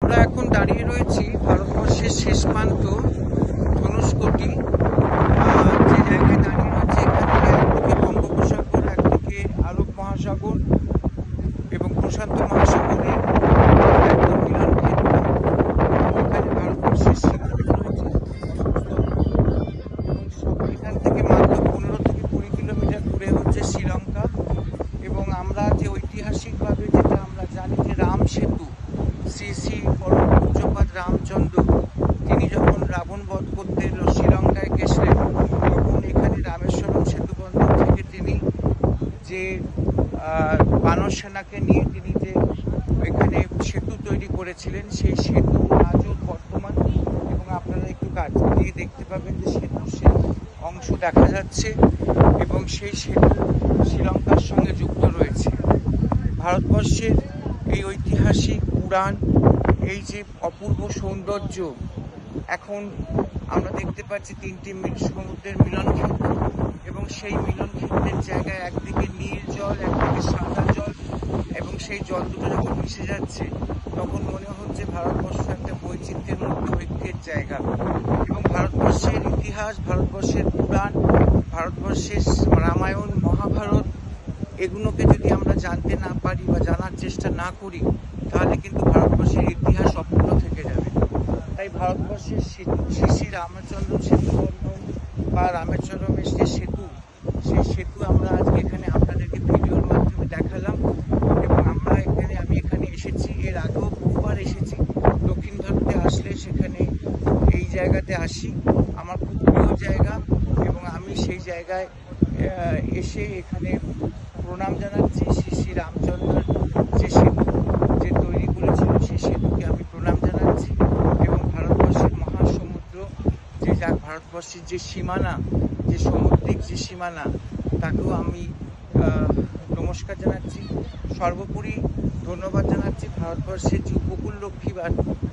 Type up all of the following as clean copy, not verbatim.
আমরা এখন দাঁড়িয়ে রয়েছি ভারতবর্ষের শেষ প্রান্ত ধনুষকোটি, যে জায়গায় দাঁড়িয়ে রয়েছে। এখান থেকে একদিকে বঙ্গোপসাগর, একদিকে আরব মহাসাগর এবং প্রশান্ত মহাসাগরের একদম মিলন ক্ষেত্র। এখানে ভারতবর্ষের সীমারেখা রয়েছে এবং এখান থেকে মাত্র 15 থেকে 20 কিলোমিটার দূরে হচ্ছে শ্রীলঙ্কা। এবং আমরা যে ঐতিহাসিকভাবে যেটা আমরা জানি যে রাম সেতু, শ্রী শ্রী পরম পূজ্যপাদ রামচন্দ্র তিনি যখন রাবণ বধ করতে শ্রীলঙ্কায় গেছিলেন, তখন এখানে রামেশ্বরম সেতু বন্দর থেকে তিনি যে বানর সেনাকে নিয়ে তিনি যে এখানে সেতু তৈরি করেছিলেন, সেই সেতু আজও বর্তমান। এবং আপনারা একটু কাছ দিয়ে দেখতে পাবেন যে সেতুর সেই অংশ দেখা যাচ্ছে এবং সেই সেতু শ্রীলঙ্কার সঙ্গে যুক্ত রয়েছে। ভারতবর্ষের এই ঐতিহাসিক পুরাণ, এই যে অপূর্ব সৌন্দর্য, এখন আমরা দেখতে পাচ্ছি তিনটি সমুদ্রের মিলন ক্ষেত্র এবং সেই মিলন ক্ষেত্রের জায়গায় একদিকে নীল জল, একদিকে সাদা জল, এবং সেই জল দুটো যখন মিশে যাচ্ছে তখন মনে হচ্ছে ভারতবর্ষ একটা বৈচিত্র্যের মধ্যে ঐক্যের জায়গা। এবং ভারতবর্ষের ইতিহাস, ভারতবর্ষের পুরাণ, ভারতবর্ষের রামায়ণ, মহাভারত, এগুলোকে যদি আমরা জানতে না পারি বা জানার চেষ্টা না করি, তাহলে কিন্তু ভারতবর্ষের ইতিহাস অপূর্ণ থেকে যাবে। তাই ভারতবর্ষের শ্রী শ্রী রামচন্দ্র সেতু বন্ধন বা রামেশ্বরমের যে সেতু, সেই সেতু আমরা আজকে এখানে আপনাদেরকে ভিডিওর মাধ্যমে দেখালাম। এবং আমি এখানে এসেছি, এর আগেও বহুবার এসেছি। দক্ষিণ ভারতে আসলে সেখানে এই জায়গাতে আসি, আমার খুব প্রিয় জায়গা। এবং আমি সেই জায়গায় এসে এখানে প্রণাম জানাচ্ছি শ্রী শ্রী রামচন্দ্রের যে সেতু যে তৈরি করেছিল, সেই সেতুকে আমি প্রণাম জানাচ্ছি। এবং ভারতবর্ষের মহাসমুদ্র, যে ভারতবর্ষের যে সীমানা, যে সামুদ্রিক যে সীমানা, তাকেও আমি নমস্কার জানাচ্ছি। সর্বোপরি ধন্যবাদ জানাচ্ছি ভারতবর্ষের যে উপকূলরক্ষী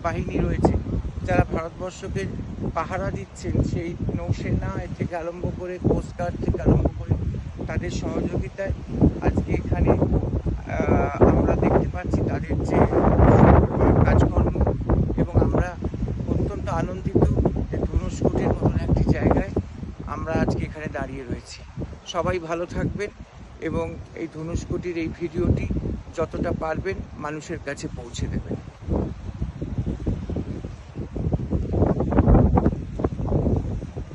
বাহিনী রয়েছে, যারা ভারতবর্ষকে পাহারা দিচ্ছেন, সেই নৌসেনা থেকে আরম্ভ করে কোস্টগার্ড থেকে আরম্ভ করে তাদের সহযোগিতায় আজকে এখানে আমরা দেখতে পাচ্ছি তাদের যে কাজকর্ম। এবং আমরা অত্যন্ত আনন্দিত যে ধনুষকোটির মতন একটি জায়গায় আমরা আজকে এখানে দাঁড়িয়ে রয়েছি। সবাই ভালো থাকবেন এবং এই ধনুষকোটির এই ভিডিওটি যতটা পারবেন মানুষের কাছে পৌঁছে দেবেন।